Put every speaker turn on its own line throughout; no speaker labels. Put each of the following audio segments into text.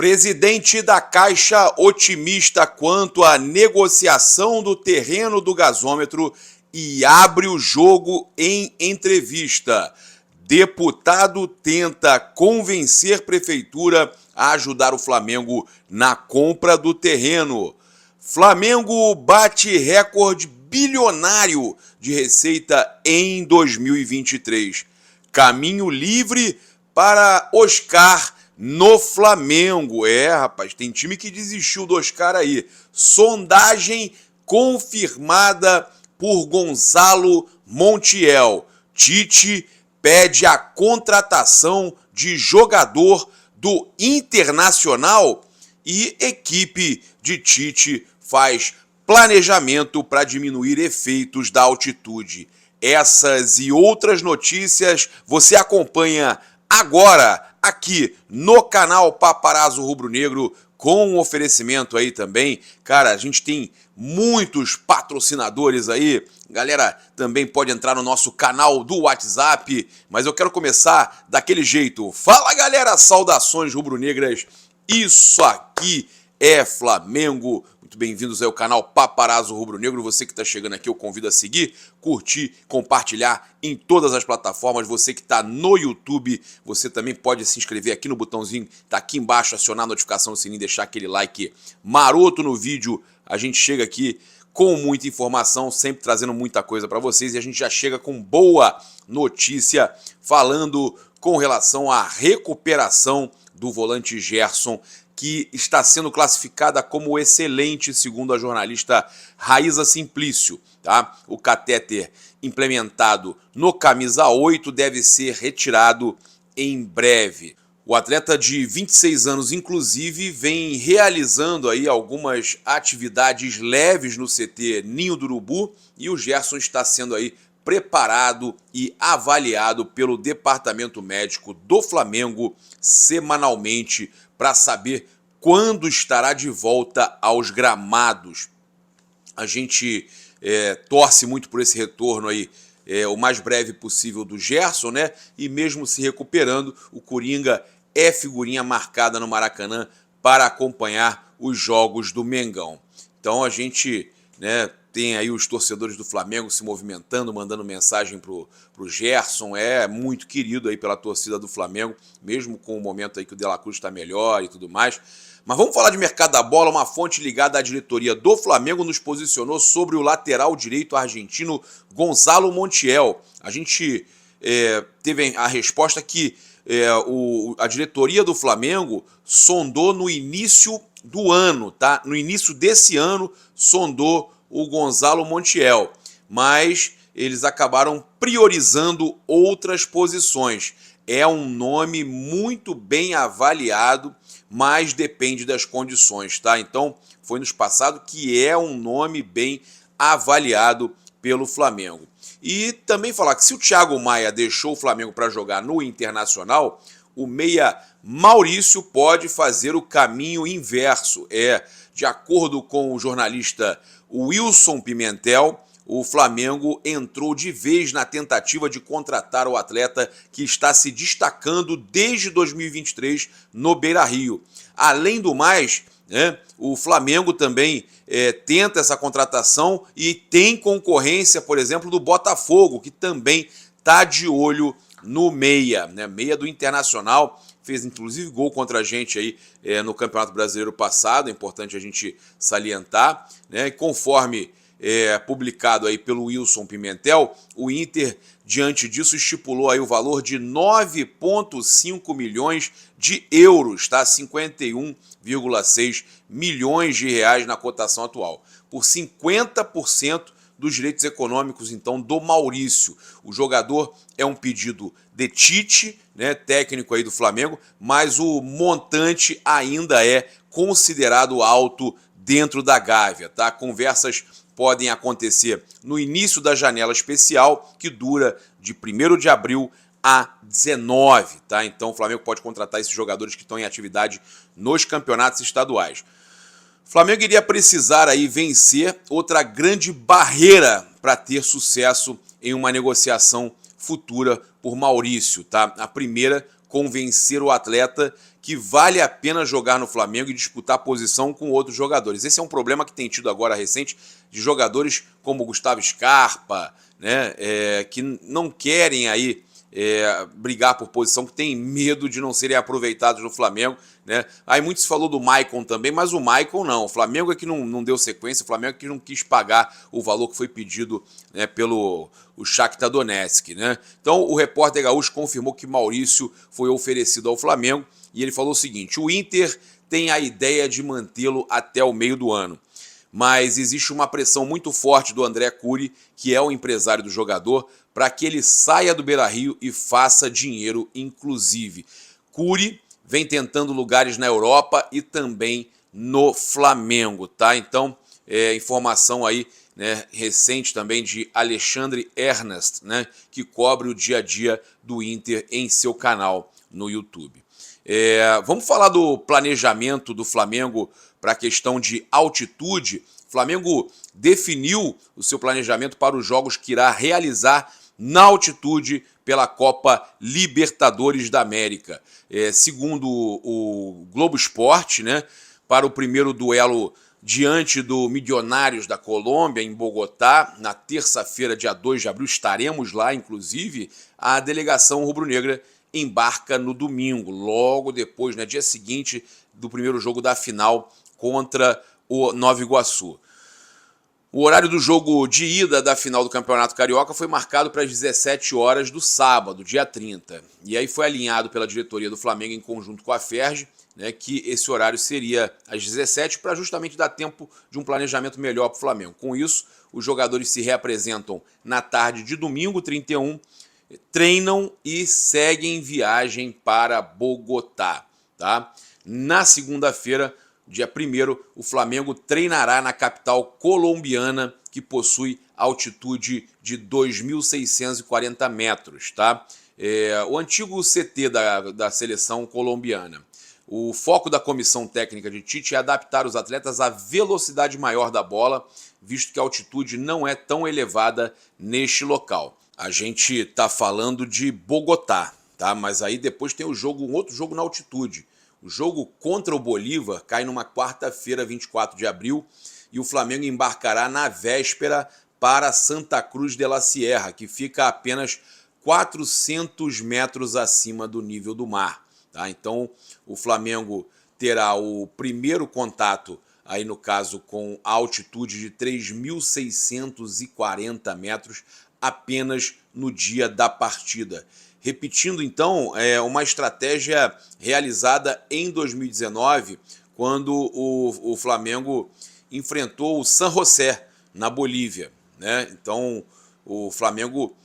Presidente da Caixa otimista quanto à negociação do terreno do gasômetro e abre o jogo em entrevista. Deputado tenta convencer prefeitura a ajudar o Flamengo na compra do terreno. Flamengo bate recorde bilionário de receita em 2023. Caminho livre para Oscar no Flamengo. Rapaz, tem time que desistiu do Oscar aí. Sondagem confirmada por Gonzalo Montiel. Tite pede a contratação de jogador do Internacional e equipe de Tite faz planejamento para diminuir efeitos da altitude. Essas e outras notícias você acompanha agora aqui no canal Paparazzo Rubro Negro, com um oferecimento aí também. Cara, a gente tem muitos patrocinadores aí. Galera, também pode entrar no nosso canal do WhatsApp, mas eu quero começar daquele jeito. Fala, galera, saudações rubro-negras. Isso aqui é Flamengo. Muito bem-vindos ao canal Paparazzo Rubro Negro. Você que está chegando aqui, eu convido a seguir, curtir, compartilhar em todas as plataformas. Você que está no YouTube, você também pode se inscrever aqui no botãozinho, tá aqui embaixo, acionar a notificação do sininho, deixar aquele like maroto no vídeo. A gente chega aqui com muita informação, sempre trazendo muita coisa para vocês, e a gente já chega com boa notícia falando com relação à recuperação do volante Gerson, que está sendo classificada como excelente, segundo a jornalista Raíza Simplício. Tá? O catéter implementado no camisa 8 deve ser retirado em breve. O atleta de 26 anos, inclusive, vem realizando aí algumas atividades leves no CT Ninho do Urubu, e o Gerson está sendo aí preparado e avaliado pelo departamento médico do Flamengo semanalmente para saber quando estará de volta aos gramados. A gente torce muito por esse retorno aí, o mais breve possível do Gerson, né? E mesmo se recuperando, o Coringa é figurinha marcada no Maracanã para acompanhar os jogos do Mengão. Então a gente, né, tem aí os torcedores do Flamengo se movimentando, mandando mensagem pro Gerson. É muito querido aí pela torcida do Flamengo, mesmo com o momento aí que o De La Cruz está melhor e tudo mais. Mas vamos falar de mercado da bola. Uma fonte ligada à diretoria do Flamengo nos posicionou sobre o lateral direito argentino Gonzalo Montiel. A gente teve a resposta que a diretoria do Flamengo sondou no início do ano, tá? No início desse ano, sondou o Gonzalo Montiel, mas eles acabaram priorizando outras posições. É um nome muito bem avaliado, mas depende das condições, tá? Então, foi nos passado que é um nome bem avaliado pelo Flamengo. E também falar que se o Thiago Maia deixou o Flamengo para jogar no Internacional, o meia Maurício pode fazer o caminho inverso. De acordo com o jornalista Wilson Pimentel, o Flamengo entrou de vez na tentativa de contratar o atleta que está se destacando desde 2023 no Beira-Rio. Além do mais, né, o Flamengo também tenta essa contratação e tem concorrência, por exemplo, do Botafogo, que também está de olho no meia, né? Meia do Internacional, fez inclusive gol contra a gente aí no Campeonato Brasileiro passado, é importante a gente salientar, né? E conforme publicado aí pelo Wilson Pimentel, o Inter, diante disso, estipulou aí o valor de 9,5 milhões de euros, tá? 51,6 milhões de reais na cotação atual, por 50% dos direitos econômicos, então, do Maurício. O jogador é um pedido de Tite, né, técnico aí do Flamengo, mas o montante ainda é considerado alto dentro da Gávea, tá? Conversas podem acontecer no início da janela especial, que dura de 1º de abril a 19, tá? Então o Flamengo pode contratar esses jogadores que estão em atividade nos campeonatos estaduais. O Flamengo iria precisar aí vencer outra grande barreira para ter sucesso em uma negociação futura por Maurício, tá? A primeira convencer o atleta que vale a pena jogar no Flamengo e disputar posição com outros jogadores. Esse é um problema que tem tido agora recente de jogadores como Gustavo Scarpa, né, que não querem aí brigar por posição, que tem medo de não serem aproveitados no Flamengo, né? Aí muito se falou do Maicon também, mas o Maicon não. O Flamengo é que não deu sequência, o Flamengo é que não quis pagar o valor que foi pedido, né, pelo o Shakhtar Donetsk, né? Então o repórter gaúcho confirmou que Maurício foi oferecido ao Flamengo e ele falou o seguinte: o Inter tem a ideia de mantê-lo até o meio do ano, mas existe uma pressão muito forte do André Curi, que é o empresário do jogador, para que ele saia do Beira-Rio e faça dinheiro, inclusive. Curi vem tentando lugares na Europa e também no Flamengo, tá? Então, informação aí, né, recente também de Alexandre Ernest, né, que cobre o dia a dia do Inter em seu canal no YouTube. Vamos falar do planejamento do Flamengo para a questão de altitude. O Flamengo definiu o seu planejamento para os jogos que irá realizar na altitude pela Copa Libertadores da América. Segundo o Globo Esporte, né, para o primeiro duelo diante do Milionários da Colômbia, em Bogotá, na terça-feira, dia 2 de abril, estaremos lá, inclusive, a delegação rubro-negra embarca no domingo, logo depois, né, dia seguinte do primeiro jogo da final contra o Nova Iguaçu. O horário do jogo de ida da final do Campeonato Carioca foi marcado para as 17 horas do sábado, dia 30. E aí foi alinhado pela diretoria do Flamengo em conjunto com a Ferge, né, que esse horário seria às 17 para justamente dar tempo de um planejamento melhor para o Flamengo. Com isso, os jogadores se reapresentam na tarde de domingo, 31, treinam e seguem viagem para Bogotá, tá? Na segunda-feira, dia 1º, o Flamengo treinará na capital colombiana, que possui altitude de 2.640 metros, tá? O antigo CT da seleção colombiana. O foco da comissão técnica de Tite é adaptar os atletas à velocidade maior da bola, visto que a altitude não é tão elevada neste local. A gente está falando de Bogotá, tá? Mas aí depois tem um outro jogo na altitude. O jogo contra o Bolívar cai numa quarta-feira, 24 de abril, e o Flamengo embarcará na véspera para Santa Cruz de la Sierra, que fica a apenas 400 metros acima do nível do mar, tá? Então, o Flamengo terá o primeiro contato, aí no caso com a altitude de 3.640 metros, apenas no dia da partida. Repetindo, então, uma estratégia realizada em 2019, quando o Flamengo enfrentou o San José, na Bolívia, né? Então, o Flamengo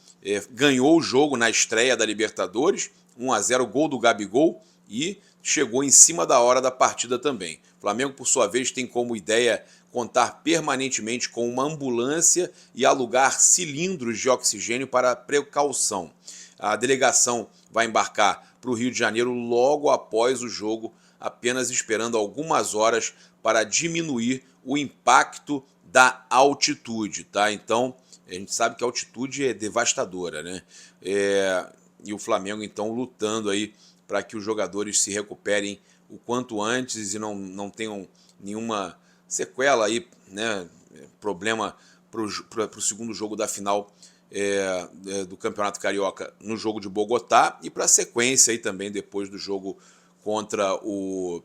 ganhou o jogo na estreia da Libertadores, 1-0, gol do Gabigol, e chegou em cima da hora da partida também. O Flamengo, por sua vez, tem como ideia contar permanentemente com uma ambulância e alugar cilindros de oxigênio para precaução. A delegação vai embarcar para o Rio de Janeiro logo após o jogo, apenas esperando algumas horas para diminuir o impacto da altitude, tá? Então, a gente sabe que a altitude é devastadora, né? E o Flamengo, então, lutando aí para que os jogadores se recuperem o quanto antes e não tenham nenhuma sequela aí, né? Problema para o segundo jogo da final do Campeonato Carioca no jogo de Bogotá e para a sequência aí também depois do jogo contra o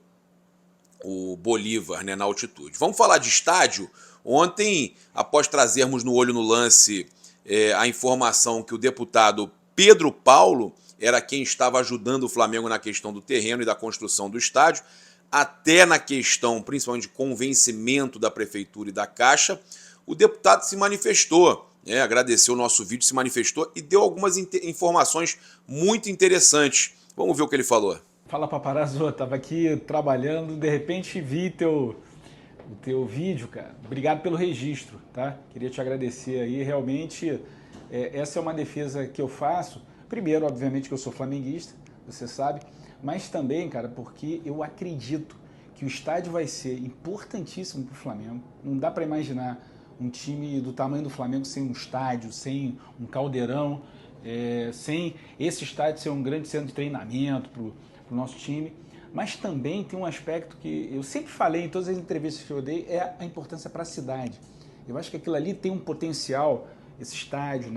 Bolívar, né, na altitude. Vamos falar de estádio. Ontem, após trazermos no Olho no Lance a informação que o deputado Pedro Paulo era quem estava ajudando o Flamengo na questão do terreno e da construção do estádio, até na questão principalmente de convencimento da Prefeitura e da Caixa, o deputado se manifestou, agradeceu o nosso vídeo, se manifestou e deu algumas informações muito interessantes. Vamos ver o que ele falou.
Fala, paparazzo, tava aqui trabalhando, de repente vi o teu vídeo, cara. Obrigado pelo registro, tá? Queria te agradecer aí, realmente essa é uma defesa que eu faço. Primeiro, obviamente, que eu sou flamenguista, você sabe, mas também, cara, porque eu acredito que o estádio vai ser importantíssimo para o Flamengo. Não dá para imaginar um time do tamanho do Flamengo sem um estádio, sem um caldeirão. sem esse estádio ser um grande centro de treinamento para o nosso time. Mas também tem um aspecto que eu sempre falei em todas as entrevistas que eu dei, é a importância para a cidade. Eu acho que aquilo ali tem um potencial, esse estádio,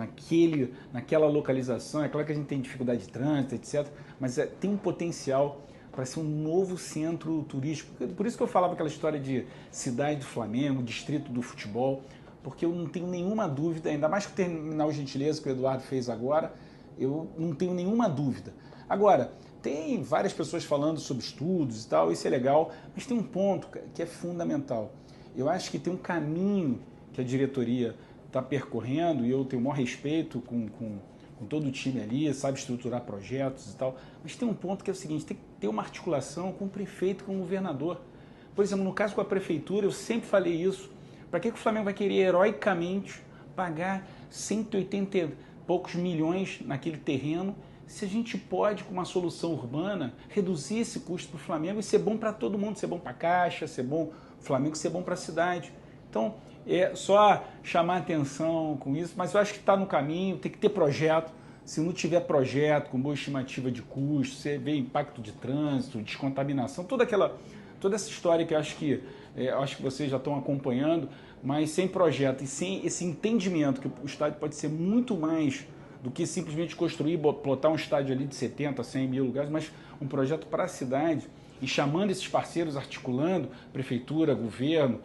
naquela localização. É claro que a gente tem dificuldade de trânsito, etc. Mas tem um potencial para ser um novo centro turístico. Por isso que eu falava aquela história de cidade do Flamengo, distrito do futebol, porque eu não tenho nenhuma dúvida, ainda mais que o terminal Gentileza que o Eduardo fez agora, eu não tenho nenhuma dúvida. Agora, tem várias pessoas falando sobre estudos e tal, isso é legal, mas tem um ponto que é fundamental. Eu acho que tem um caminho que a diretoria está percorrendo, e eu tenho o maior respeito com todo o time ali, sabe estruturar projetos e tal, mas tem um ponto que é o seguinte, tem que ter uma articulação com o prefeito, com o governador. Por exemplo, no caso com a prefeitura, eu sempre falei isso, para que o Flamengo vai querer heroicamente pagar 180 e poucos milhões naquele terreno, se a gente pode, com uma solução urbana, reduzir esse custo para o Flamengo e ser bom para todo mundo, ser bom para a Caixa, ser bom para o Flamengo, ser bom para a cidade. Então, é só chamar atenção com isso, mas eu acho que está no caminho, tem que ter projeto. Se não tiver projeto com boa estimativa de custo, você vê impacto de trânsito, descontaminação, toda essa história que eu acho que vocês já estão acompanhando, mas sem projeto e sem esse entendimento que o estádio pode ser muito mais do que simplesmente construir, botar um estádio ali de 70, 100 mil lugares, mas um projeto para a cidade e chamando esses parceiros, articulando, prefeitura, governo,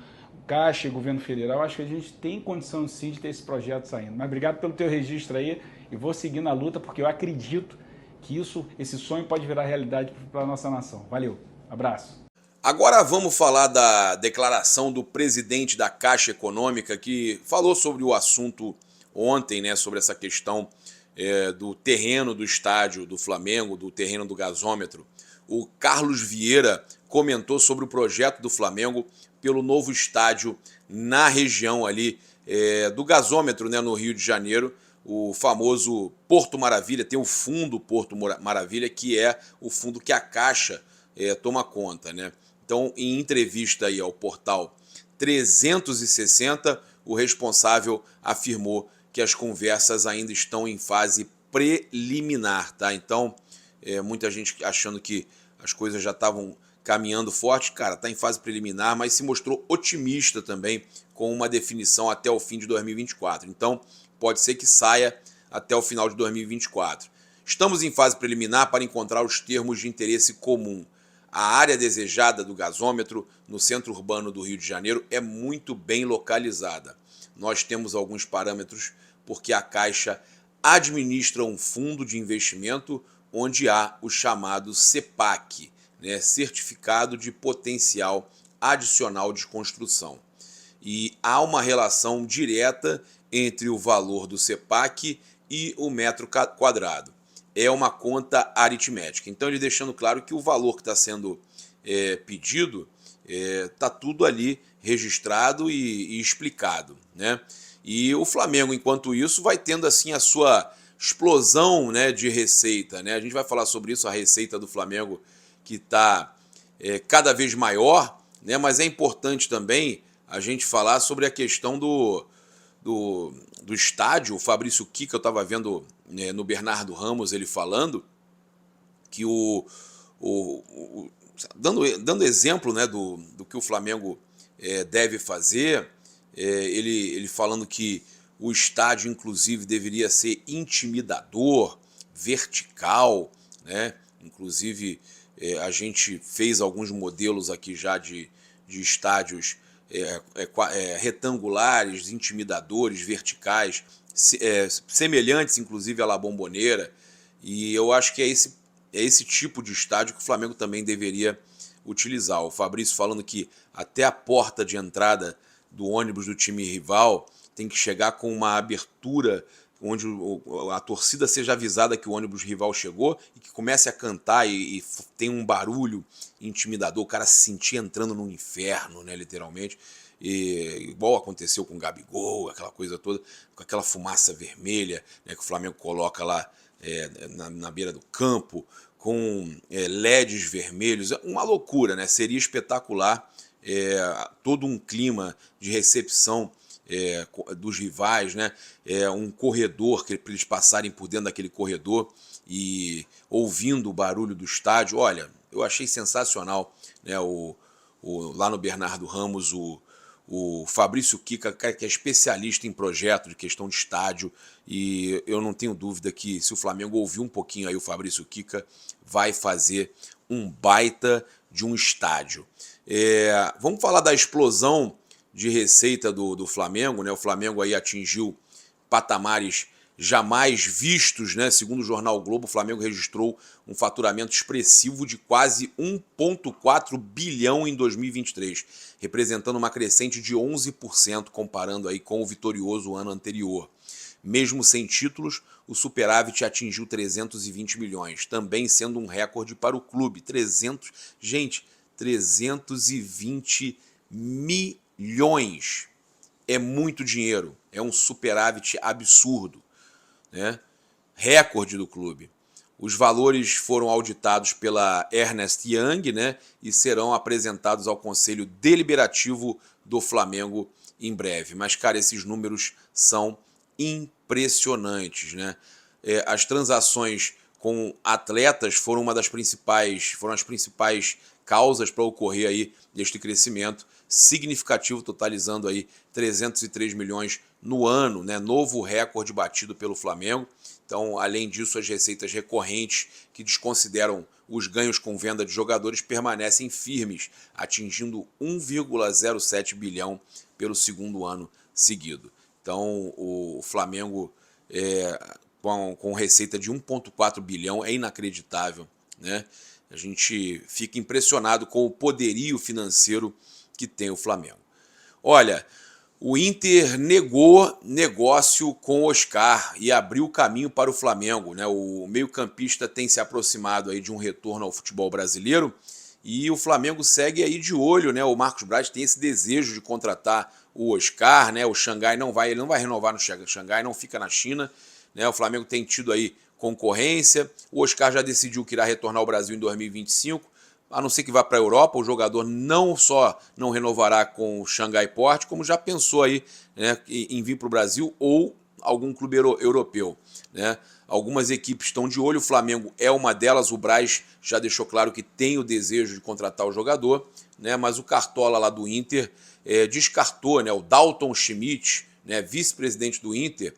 Caixa e governo federal, acho que a gente tem condição sim de ter esse projeto saindo. Mas obrigado pelo teu registro aí e vou seguir na luta porque eu acredito que esse sonho pode virar realidade para a nossa nação. Valeu, abraço.
Agora vamos falar da declaração do presidente da Caixa Econômica, que falou sobre o assunto ontem, né, sobre essa questão do terreno do estádio do Flamengo, do terreno do gasômetro. O Carlos Vieira comentou sobre o projeto do Flamengo pelo novo estádio na região ali do gasômetro, né, no Rio de Janeiro, o famoso Porto Maravilha. Tem o fundo Porto Maravilha, que é o fundo que a Caixa toma conta, né? Então, em entrevista aí ao portal 360, o responsável afirmou que as conversas ainda estão em fase preliminar, tá? Então, muita gente achando que as coisas já estavam caminhando forte, cara, tá em fase preliminar, mas se mostrou otimista também com uma definição até o fim de 2024. Então, pode ser que saia até o final de 2024. Estamos em fase preliminar para encontrar os termos de interesse comum. A área desejada do gasômetro no centro urbano do Rio de Janeiro é muito bem localizada. Nós temos alguns parâmetros porque a Caixa administra um fundo de investimento onde há o chamado CEPAC, né, Certificado de Potencial Adicional de Construção. E há uma relação direta entre o valor do CEPAC e o metro quadrado. É uma conta aritmética. Então, ele deixando claro que o valor que está sendo pedido está tudo ali registrado e explicado, né? E o Flamengo, enquanto isso, vai tendo assim a sua explosão, né, de receita, né? A gente vai falar sobre isso, a receita do Flamengo que está cada vez maior, né? Mas é importante também a gente falar sobre a questão do estádio. O Fabrício Kika, eu estava vendo no Bernardo Ramos ele falando que dando exemplo, né, do que o Flamengo deve fazer, ele falando que o estádio inclusive deveria ser intimidador, vertical, né? Inclusive a gente fez alguns modelos aqui já de estádios retangulares, intimidadores, verticais, semelhantes inclusive à La Bombonera, e eu acho que é esse tipo de estádio que o Flamengo também deveria utilizar. O Fabrício falando que até a porta de entrada do ônibus do time rival tem que chegar com uma abertura onde a torcida seja avisada que o ônibus rival chegou e que comece a cantar e tem um barulho intimidador, o cara se sentir entrando no inferno, né, literalmente, igual aconteceu com o Gabigol, aquela coisa toda, com aquela fumaça vermelha, né, que o Flamengo coloca lá na beira do campo, com LEDs vermelhos, uma loucura, né? Seria espetacular, todo um clima de recepção dos rivais, né? Um corredor, para eles passarem por dentro daquele corredor e ouvindo o barulho do estádio. Olha, eu achei sensacional, né? Lá no Bernardo Ramos, o Fabrício Kika, que é especialista em projeto de questão de estádio, e eu não tenho dúvida que se o Flamengo ouvir um pouquinho aí o Fabrício Kika, vai fazer um baita de um estádio. Vamos falar da explosão de receita do Flamengo, né? O Flamengo aí atingiu patamares jamais vistos, né? Segundo o jornal o Globo, o Flamengo registrou um faturamento expressivo de quase 1,4 bilhão em 2023, representando uma crescente de 11% comparando aí com o vitorioso ano anterior. Mesmo sem títulos, o superávit atingiu 320 milhões, também sendo um recorde para o clube. 320 milhões. É muito dinheiro, é um superávit absurdo, né? Recorde do clube. Os valores foram auditados pela Ernst Young, né, e serão apresentados ao Conselho Deliberativo do Flamengo em breve. Mas, cara, esses números são impressionantes, né? As transações com atletas foram as principais causas para ocorrer aí deste crescimento significativo, totalizando aí 303 milhões no ano, né? Novo recorde batido pelo Flamengo. Então, além disso, as receitas recorrentes, que desconsideram os ganhos com venda de jogadores, permanecem firmes, atingindo 1,07 bilhão pelo segundo ano seguido. Então, o Flamengo com receita de 1,4 bilhão é inacreditável, né? A gente fica impressionado com o poderio financeiro que tem o Flamengo. Olha, o Inter negou negócio com o Oscar e abriu caminho para o Flamengo, né? O meio-campista tem se aproximado aí de um retorno ao futebol brasileiro e o Flamengo segue aí de olho, né? O Marcos Braz tem esse desejo de contratar o Oscar, né? O Xangai ele não vai renovar no Xangai, não fica na China, né? O Flamengo tem tido aí concorrência. O Oscar já decidiu que irá retornar ao Brasil em 2025. A não ser que vá para a Europa, o jogador não só não renovará com o Xangai Port, como já pensou aí, né, em vir para o Brasil ou algum clube europeu, né? Algumas equipes estão de olho, o Flamengo é uma delas, o Braz já deixou claro que tem o desejo de contratar o jogador, né, mas o Cartola lá do Inter descartou, né, o Dalton Schmidt, né, vice-presidente do Inter,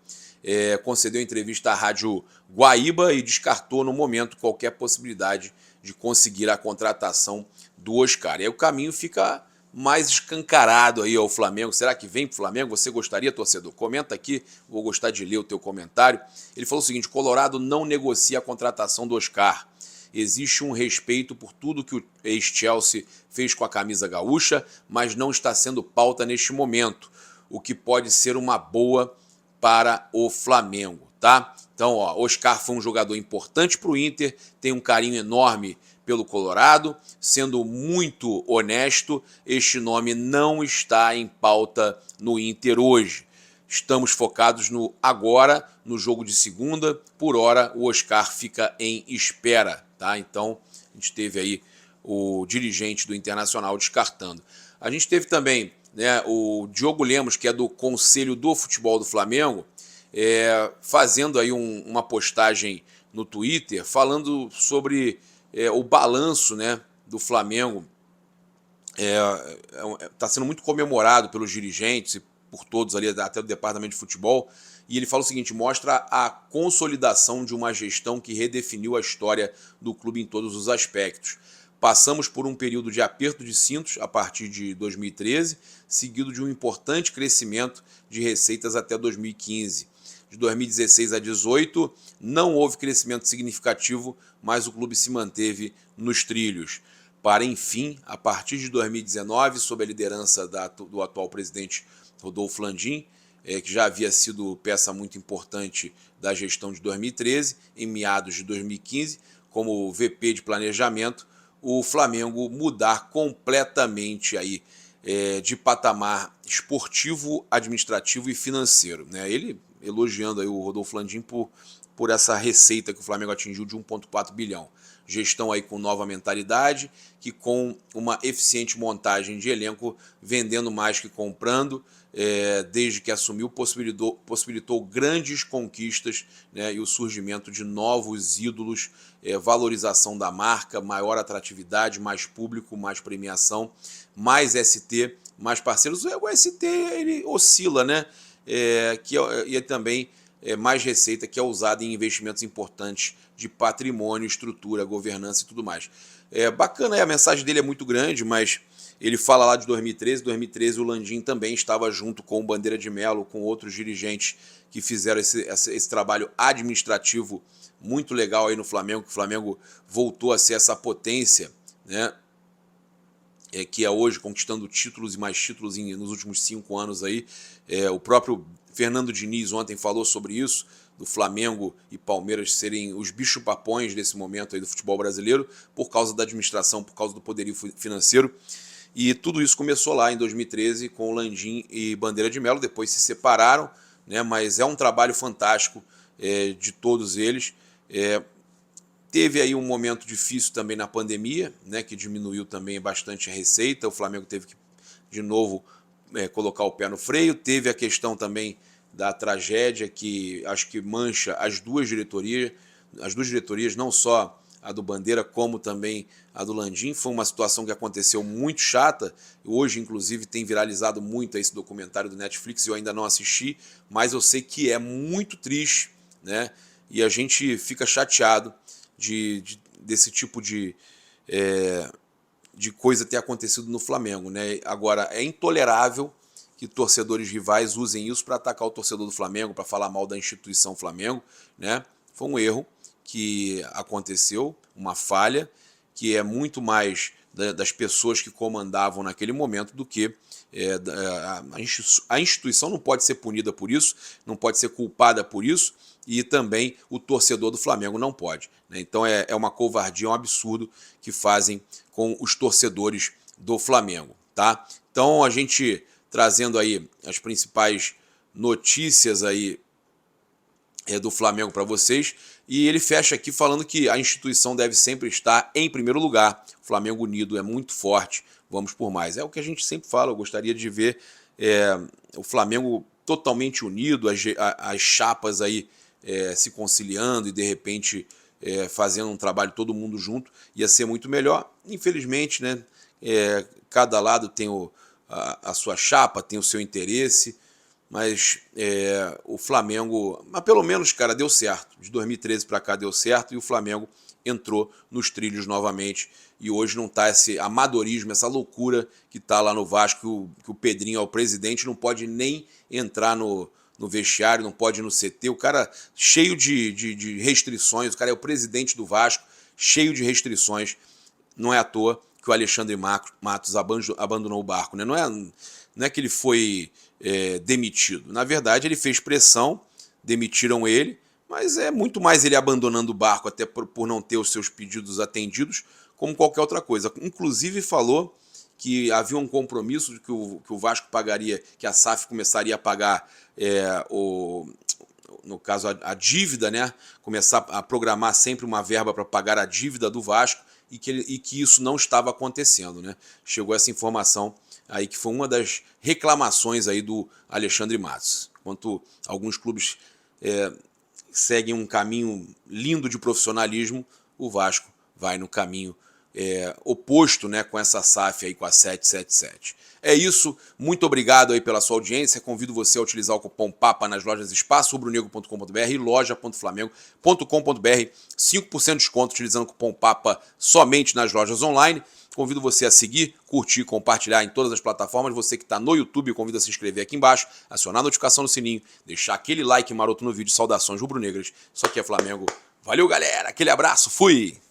concedeu entrevista à Rádio Guaíba e descartou no momento qualquer possibilidade de conseguir a contratação do Oscar. E aí o caminho fica mais escancarado aí ao Flamengo. Será que vem para o Flamengo? Você gostaria, torcedor? Comenta aqui, vou gostar de ler o teu comentário. Ele falou o seguinte: Colorado não negocia a contratação do Oscar. Existe um respeito por tudo que o ex-Chelsea fez com a camisa gaúcha, mas não está sendo pauta neste momento, o que pode ser uma boa para o Flamengo, tá? Então, Oscar foi um jogador importante para o Inter, tem um carinho enorme pelo Colorado, sendo muito honesto, este nome não está em pauta no Inter hoje. Estamos focados no agora, no jogo de segunda, por hora o Oscar fica em espera, tá? Então, a gente teve aí o dirigente do Internacional descartando. A gente teve também, né, o Diogo Lemos, que é do Conselho do Futebol do Flamengo, fazendo aí uma postagem no Twitter falando sobre o balanço, né, do Flamengo. Está sendo muito comemorado pelos dirigentes e por todos ali, até do departamento de futebol, e ele fala o seguinte: mostra a consolidação de uma gestão que redefiniu a história do clube em todos os aspectos. Passamos por um período de aperto de cintos a partir de 2013, seguido de um importante crescimento de receitas até 2015. De 2016 a 2018, não houve crescimento significativo, mas o clube se manteve nos trilhos. Para, enfim, a partir de 2019, sob a liderança do atual presidente Rodolfo Landim, que já havia sido peça muito importante da gestão de 2013, em meados de 2015, como VP de planejamento, o Flamengo mudar completamente aí, de patamar esportivo, administrativo e financeiro, né? Ele elogiando aí o Rodolfo Landim por essa receita que o Flamengo atingiu de 1,4 bilhão. gestão aí com nova mentalidade, que com uma eficiente montagem de elenco, vendendo mais que comprando, desde que assumiu, possibilitou grandes conquistas, né, e o surgimento de novos ídolos, valorização da marca, maior atratividade, mais público, mais premiação, mais ST, mais parceiros. O ST ele oscila, né? E também mais receita que é usada em investimentos importantes de patrimônio, estrutura, governança e tudo mais. Bacana, a mensagem dele é muito grande, mas ele fala lá de 2013. 2013 o Landim também estava junto com o Bandeira de Melo, com outros dirigentes que fizeram esse trabalho administrativo muito legal aí no Flamengo, que o Flamengo voltou a ser essa potência, né? Que é hoje conquistando títulos e mais títulos nos últimos 5 anos aí. O próprio Fernando Diniz ontem falou sobre isso, do Flamengo e Palmeiras serem os bicho-papões desse momento aí do futebol brasileiro, por causa da administração, por causa do poderio financeiro. E tudo isso começou lá em 2013 com o Landim e Bandeira de Melo, depois se separaram, né? Mas é um trabalho fantástico de todos eles. Teve aí um momento difícil também na pandemia, né, que diminuiu também bastante a receita. O Flamengo teve que, de novo, colocar o pé no freio. Teve a questão também da tragédia, que acho que mancha as duas diretorias, não só a do Bandeira, como também a do Landim. Foi uma situação que aconteceu muito chata. Hoje, inclusive, tem viralizado muito esse documentário do Netflix, eu ainda não assisti, mas eu sei que é muito triste, né? E a gente fica chateado desse tipo de coisa ter acontecido no Flamengo, né? Agora, é intolerável que torcedores rivais usem isso para atacar o torcedor do Flamengo, para falar mal da instituição Flamengo, né? Foi um erro que aconteceu, uma falha, que é muito mais das pessoas que comandavam naquele momento do que a instituição não pode ser punida por isso, não pode ser culpada por isso, e também o torcedor do Flamengo não pode, né? Então é uma covardia, um absurdo que fazem com os torcedores do Flamengo, tá? Então a gente trazendo aí as principais notícias aí do Flamengo para vocês, e ele fecha aqui falando que a instituição deve sempre estar em primeiro lugar. O Flamengo unido é muito forte, vamos por mais. É o que a gente sempre fala, eu gostaria de ver o Flamengo totalmente unido, as chapas aí se conciliando e de repente fazendo um trabalho todo mundo junto, ia ser muito melhor. Infelizmente, né, cada lado tem a sua chapa, tem o seu interesse, mas o Flamengo, mas pelo menos, cara, deu certo. De 2013 para cá deu certo e o Flamengo entrou nos trilhos novamente. E hoje não está esse amadorismo, essa loucura que está lá no Vasco, que o Pedrinho é o presidente, não pode nem entrar no vestiário, não pode ir no CT. O cara cheio de restrições, o cara é o presidente do Vasco, cheio de restrições. Não é à toa que o Alexandre Matos abandonou o barco, né? Não é que ele foi demitido. Na verdade, ele fez pressão, demitiram ele, mas é muito mais ele abandonando o barco, até por não ter os seus pedidos atendidos, como qualquer outra coisa. Inclusive falou que havia um compromisso de que o Vasco pagaria, que a SAF começaria a pagar no caso a dívida, né? Começar a programar sempre uma verba para pagar a dívida do Vasco, e que isso não estava acontecendo, né? Chegou essa informação aí que foi uma das reclamações aí do Alexandre Matos. Enquanto alguns clubes seguem um caminho lindo de profissionalismo, o Vasco vai no caminho oposto, né, com essa SAF aí, com a 777. É isso, muito obrigado aí pela sua audiência. Convido você a utilizar o cupom PAPA nas lojas Espaço Rubro-Negro.com.br e loja.flamengo.com.br, 5% de desconto utilizando o cupom PAPA somente nas lojas online. Convido você a seguir, curtir, compartilhar em todas as plataformas. Você que está no YouTube, convido a se inscrever aqui embaixo, acionar a notificação no sininho, deixar aquele like maroto no vídeo. Saudações rubro-negras. Isso aqui é Flamengo. Valeu, galera. Aquele abraço. Fui!